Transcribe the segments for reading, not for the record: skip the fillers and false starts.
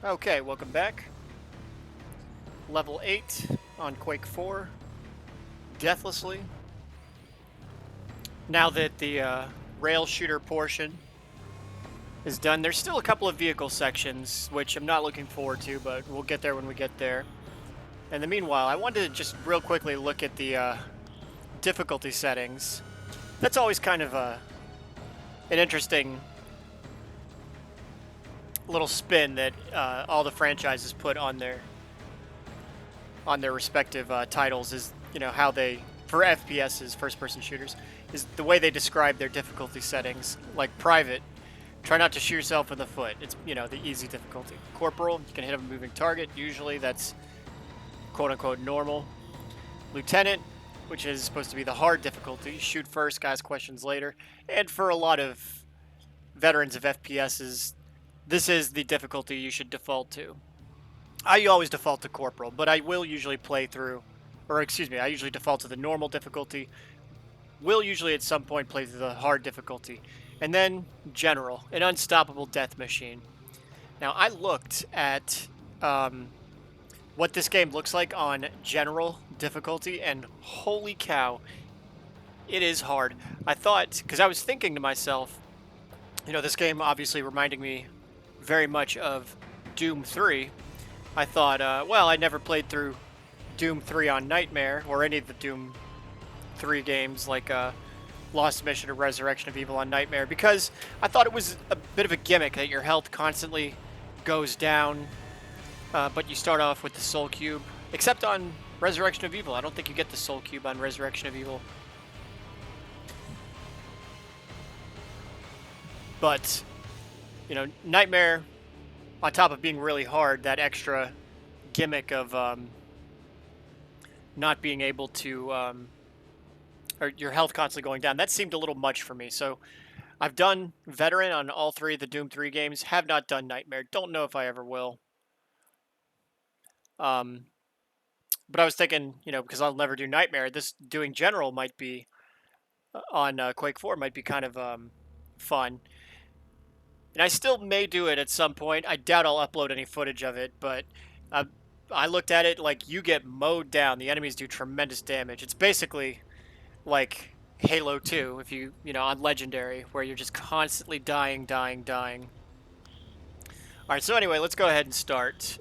Okay, welcome back. Level 8 on Quake 4, deathlessly. Now that the rail shooter portion is done, there's still a couple of vehicle sections, which I'm not looking forward to, but we'll get there when we get there. In the meanwhile, I wanted to just real quickly look at the difficulty settings. That's always kind of an interesting little spin that all the franchises put on their respective titles, is how they, for FPSs, first-person shooters, is the way they describe their difficulty settings. Like private, try not to shoot yourself in the foot. It's the easy difficulty. Corporal, you can hit a moving target. Usually that's quote-unquote normal. Lieutenant, which is supposed to be the hard difficulty. Shoot first, guys questions later. And for a lot of veterans of FPSs, this is the difficulty you should default to. I always default to Corporal, but I will usually play through, or excuse me, I usually default to the normal difficulty. Will usually at some point play through the hard difficulty. And then General, an unstoppable death machine. Now, I looked at what this game looks like on General difficulty, and holy cow, it is hard. I thought, because I was thinking to myself, this game obviously reminding me very much of Doom 3. I thought, well, I never played through Doom 3 on Nightmare, or any of the Doom 3 games, like Lost Mission or Resurrection of Evil on Nightmare, because I thought it was a bit of a gimmick that your health constantly goes down, but you start off with the Soul Cube. Except on Resurrection of Evil. I don't think you get the Soul Cube on Resurrection of Evil. But, Nightmare, on top of being really hard, that extra gimmick of not being able to, or your health constantly going down, that seemed a little much for me. So I've done Veteran on all three of the Doom 3 games, have not done Nightmare, don't know if I ever will. But I was thinking, because I'll never do Nightmare, doing General might be, on Quake 4, might be kind of fun. And I still may do it at some point. I doubt I'll upload any footage of it, but I looked at it like you get mowed down. The enemies do tremendous damage. It's basically like Halo 2, if you on Legendary, where you're just constantly dying. Alright, so anyway, let's go ahead and start.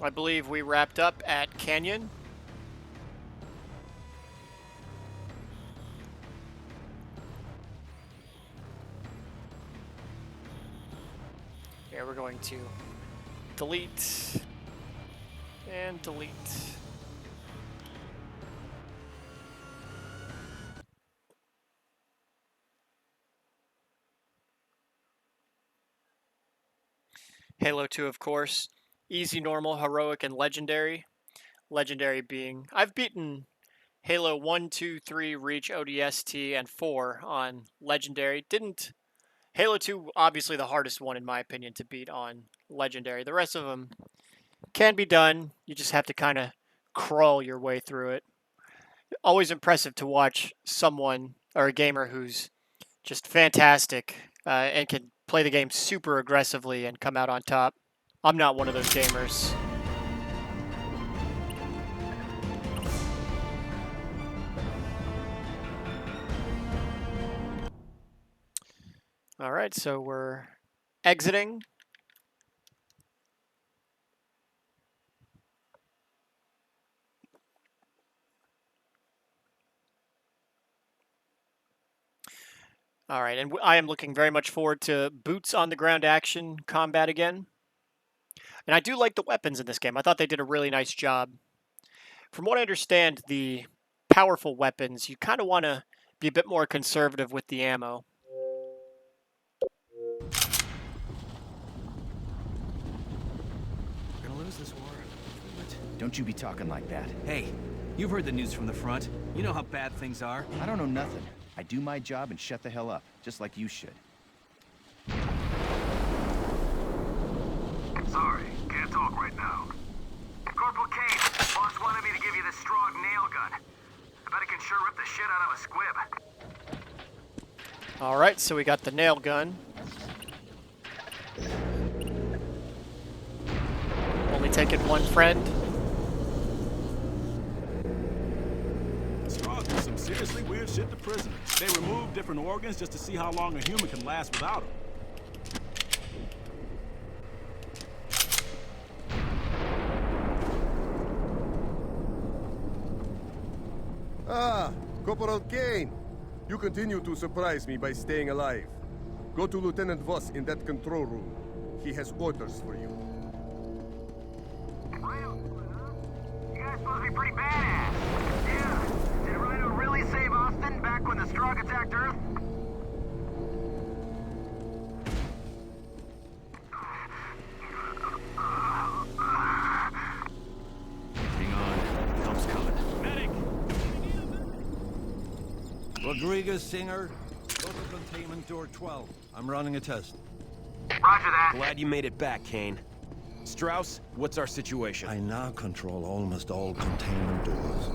I believe we wrapped up at Canyon. Here we're going to delete and delete. Halo 2, of course. Easy, normal, heroic, and legendary. Legendary being, I've beaten Halo 1, 2, 3, Reach, ODST, and 4 on legendary. Halo 2, obviously the hardest one in my opinion to beat on legendary. The rest of them can be done. You just have to kind of crawl your way through it. Always impressive to watch someone or a gamer who's just fantastic and can play the game super aggressively and come out on top. I'm not one of those gamers. All right, so we're exiting. All right, and I am looking very much forward to boots on the ground action combat again. And I do like the weapons in this game. I thought they did a really nice job. From what I understand, the powerful weapons, you kind of want to be a bit more conservative with the ammo. We're gonna lose this war. Don't you be talking like that. Hey, you've heard the news from the front. You know how bad things are. I don't know nothing. I do my job and shut the hell up, just like you should. Sorry, can't talk right now. Corporal Kane, boss wanted me to give you this strong NailGun. I bet it can sure rip the shit out of a squib. Alright, so we got the NailGun. taken one friend. Straws do some seriously weird shit to prisoners. They remove different organs just to see how long a human can last without them. Ah, Corporal Kane. You continue to surprise me by staying alive. Go to Lieutenant Voss in that control room. He has orders for you. Rhino, huh? You guys supposed to be pretty badass. Yeah. Did Rhino really save Austin back when the Strogg attacked Earth? Hang on. Help's coming. Medic! Rodriguez, Singer, go to containment door 12. I'm running a test. Roger that. Glad you made it back, Kane. Strauss, what's our situation? I now control almost all containment doors.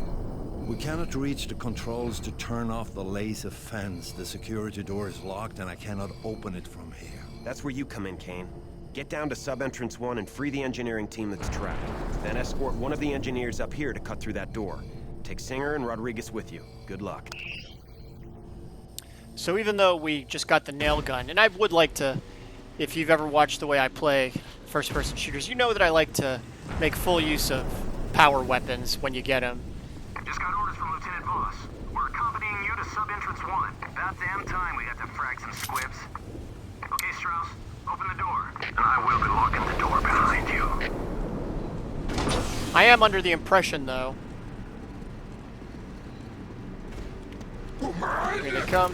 We cannot reach the controls to turn off the laser fence. The security door is locked and I cannot open it from here. That's where you come in, Kane. Get down to sub-entrance 1 and free the engineering team that's trapped. Then escort one of the engineers up here to cut through that door. Take Singer and Rodriguez with you. Good luck. So even though we just got the nail gun, and I would like to, if you've ever watched the way I play first-person shooters, you know that I like to make full use of power weapons when you get them. Just got orders from Lieutenant Voss. We're accompanying you to sub-entrance 1. About damn time we got to frag some squibs. Okay, Strauss, open the door. And I will be locking the door behind you. I am under the impression, though. Here they come.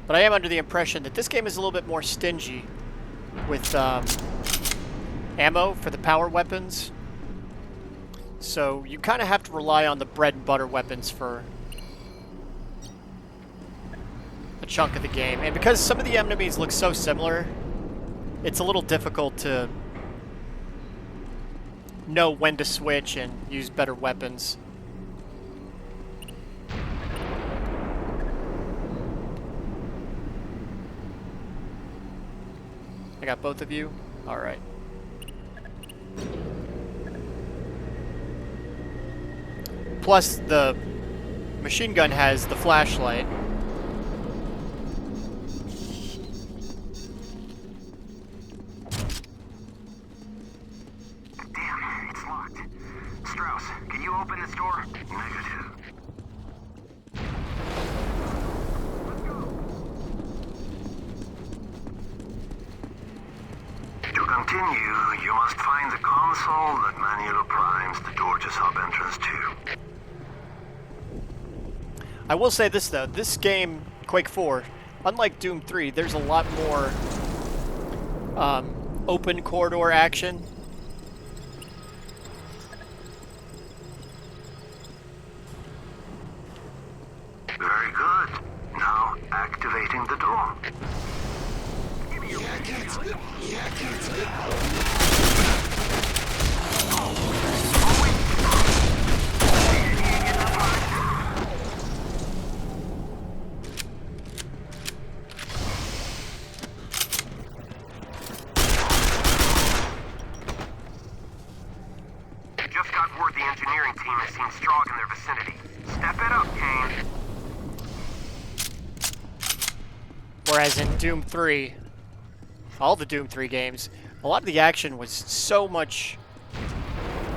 But I am under the impression that this game is a little bit more stingy with ammo for the power weapons. So you kind of have to rely on the bread and butter weapons for a chunk of the game. And because some of the enemies look so similar, it's a little difficult to know when to switch and use better weapons. I got both of you? Alright. Plus, the machine gun has the flashlight. Damn, it's locked. Strauss, can you open this door? Negative. Let's go. To continue, you must find the console that manually primes the door to sub-entrance 2. I will say this though, this game, Quake 4, unlike Doom 3, there's a lot more open corridor action. Very good. Now activating the door. Just got word the engineering team has seen Strogg in their vicinity. Step it up, Kane. Whereas in Doom 3, all the Doom 3 games, a lot of the action was so much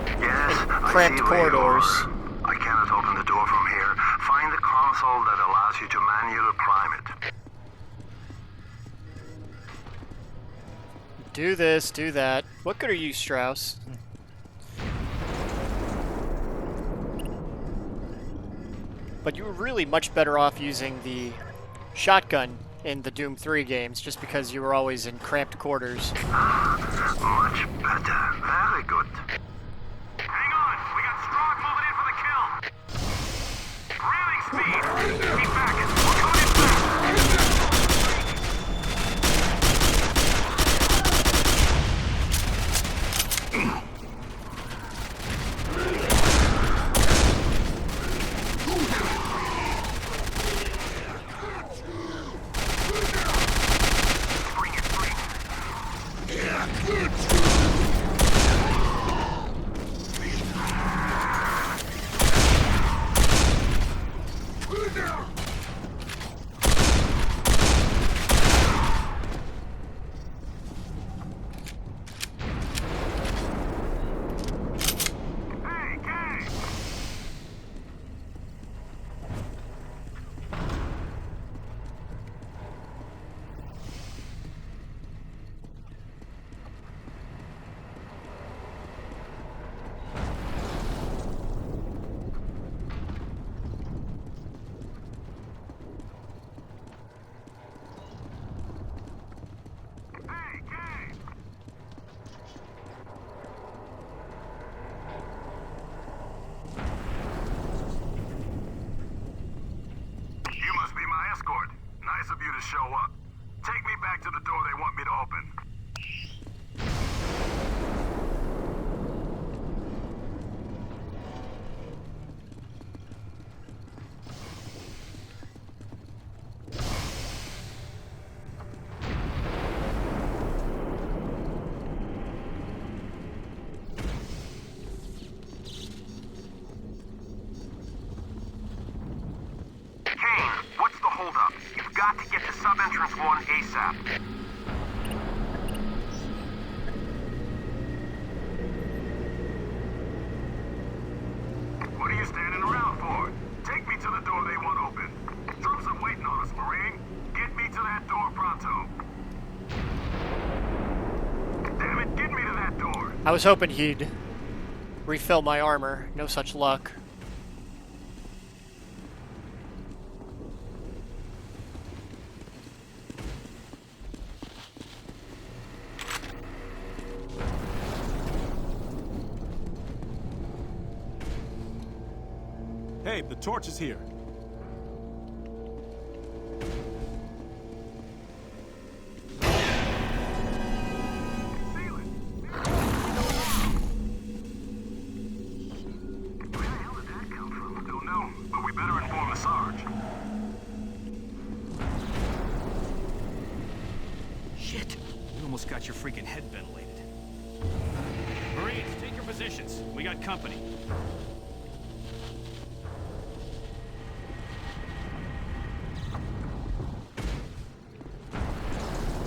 Yes, in cramped I see where you corridors. are. I cannot open the door from here. Find the console that allows you to manually prime it. Do this, do that. What good are you, Strauss? But you were really much better off using the shotgun in the Doom 3 games, just because you were always in cramped quarters. Much better. Very good. Hang on! We got Strogg moving in for the kill! Ramming speed! Keep back! We're coming in fast! show up. Take me back to the door they want me to open. What's the holdup? You've got to get to sub-entrance 1 ASAP. What are you standing around for? Take me to the door they want open. Troops are waiting on us, Marine. Get me to that door pronto. Damn it, get me to that door. I was hoping he'd refill my armor. No such luck. Hey, the torch is here. Shit! You almost got your freaking head ventilated. Marines, take your positions. We got company.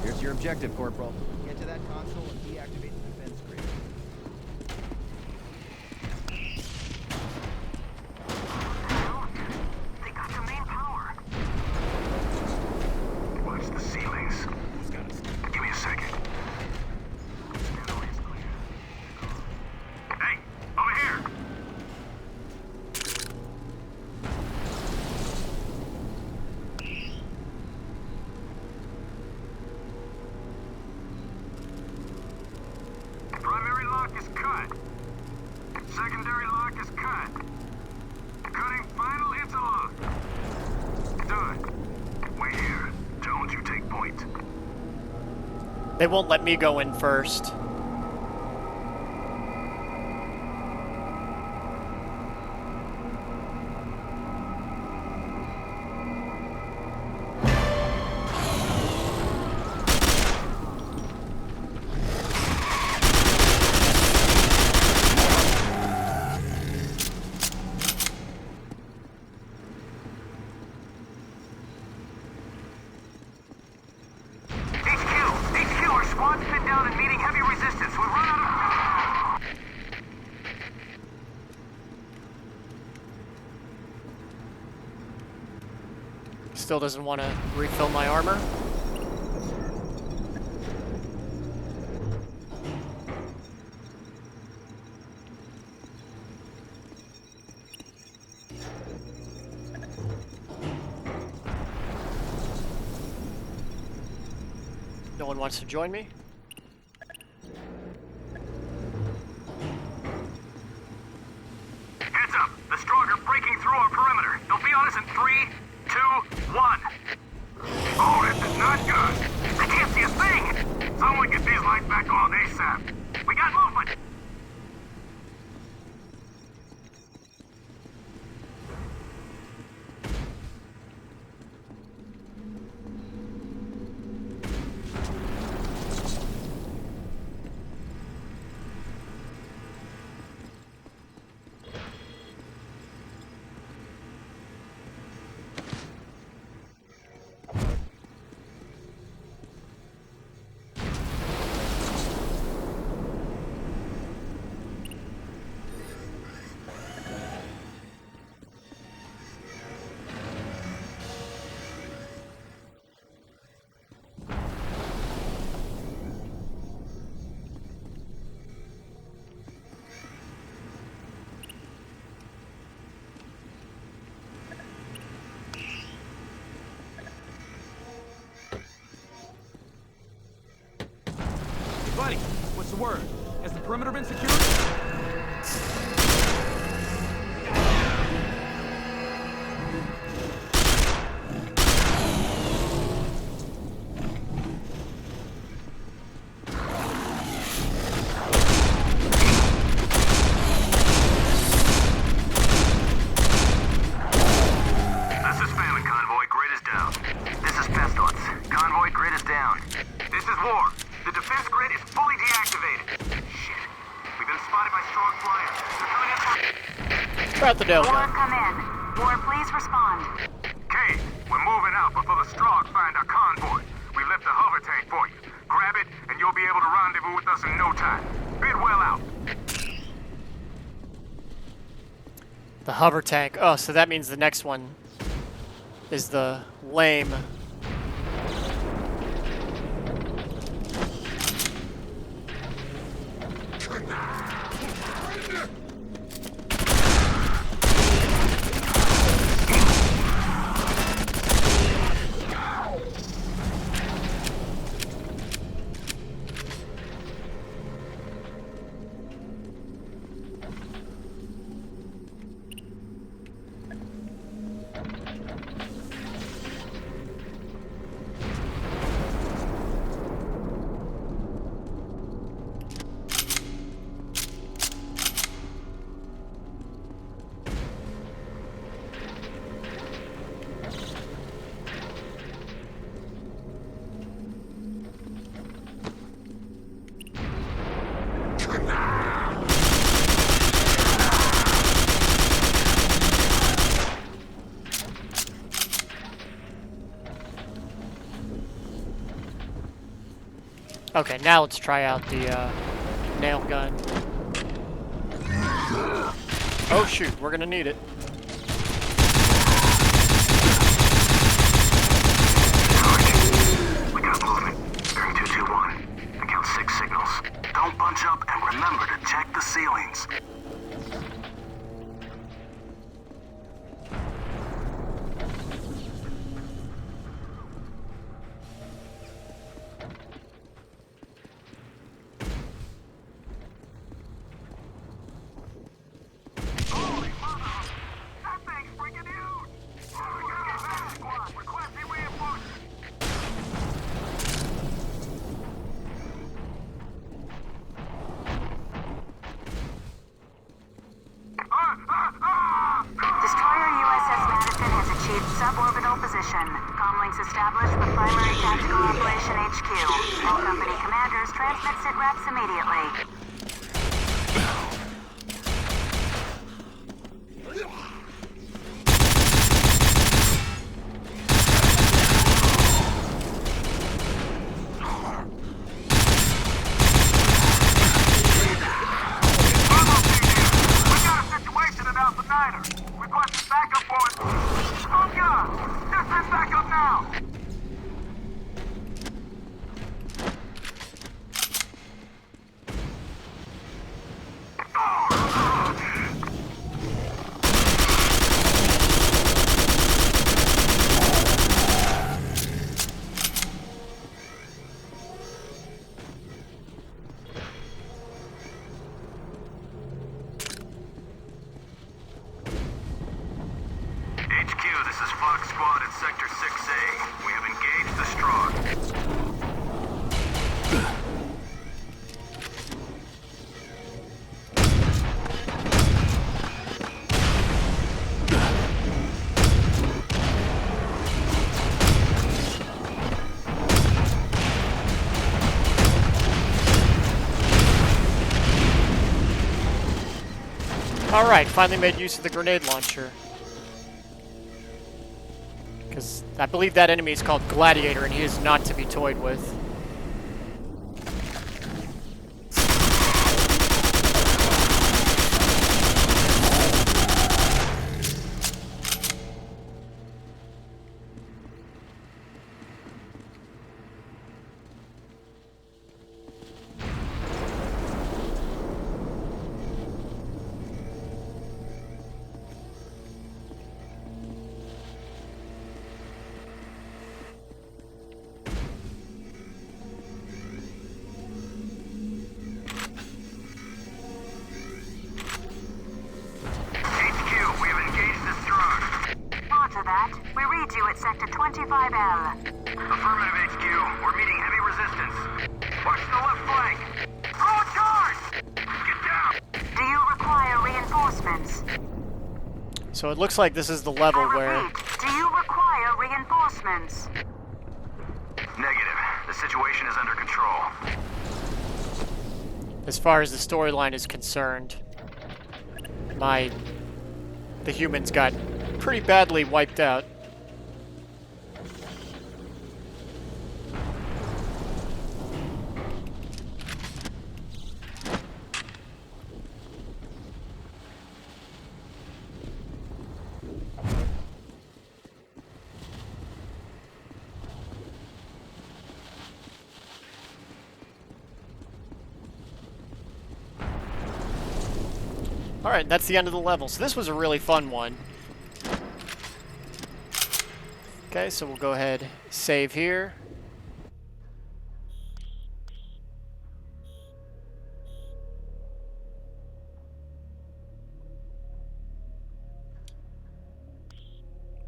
Here's your objective, Corporal. Get to that console and deactivate the defense screen. They got the main power. Watch the ceilings. Give me a second. Hey, over here! Primary lock is cut. Secondary lock is cut. Cutting final interlock. Done. Wait here. Jones, you take point. They won't let me go in first. HQ, our squad's pinned down and meeting heavy resistance. We've run out of... Still doesn't want to refill my armor. No one wants to join me? Heads up! The Strong are breaking through our perimeter. They'll be on us in 3, 2, 1. Oh, this is not good. I can't see a thing. Someone get these lights back on ASAP. We got movement. Buddy, what's the word? Has the perimeter been secured? out the nail Ward, gun. come in. Ward, please respond. Kane, we're moving out before the Strogg find our convoy. We left the hover tank for you. Grab it, and you'll be able to rendezvous with us in no time. Bidwell out. The hover tank. Oh, so that means the next one is the lame. Okay, now let's try out the nail gun. Oh shoot, we're gonna need it. We got movement. Bearing 221. I count 6 signals. Don't bunch up and remember to check the ceilings. Holy mother! That thing's freaking huge! Squad, requesting reinforcements. Destroyer USS Madison has achieved suborbital position. Comlinks established with primary tactical operation HQ. All company commanders transmit sit reps immediately. We got a situation at Alpha Niner. Requesting backup for it. Oh God! Just send backup now! HQ, this is Fox Squad at Sector 6A. We have engaged the Strogg. Alright, finally made use of the grenade launcher. Because I believe that enemy is called Gladiator and he is not to be toyed with. HQ, we have engaged the Strogg. Roger that. We read you at Sector 25L. Affirmative, HQ. We're meeting heavy resistance. Watch the left flank. Throw a charge! Get down! Do you require reinforcements? So it looks like this is the level I where... repeat, do you require reinforcements? Negative. The situation is under control. as far as the storyline is concerned, my the humans got pretty badly wiped out. Alright, that's the end of the level. So this was a really fun one. Okay, so we'll go ahead, save here.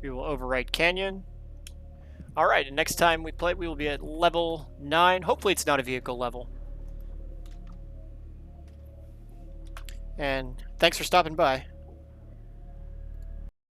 We will overwrite Canyon. Alright, and next time we play, we will be at level 9. Hopefully it's not a vehicle level. And thanks for stopping by.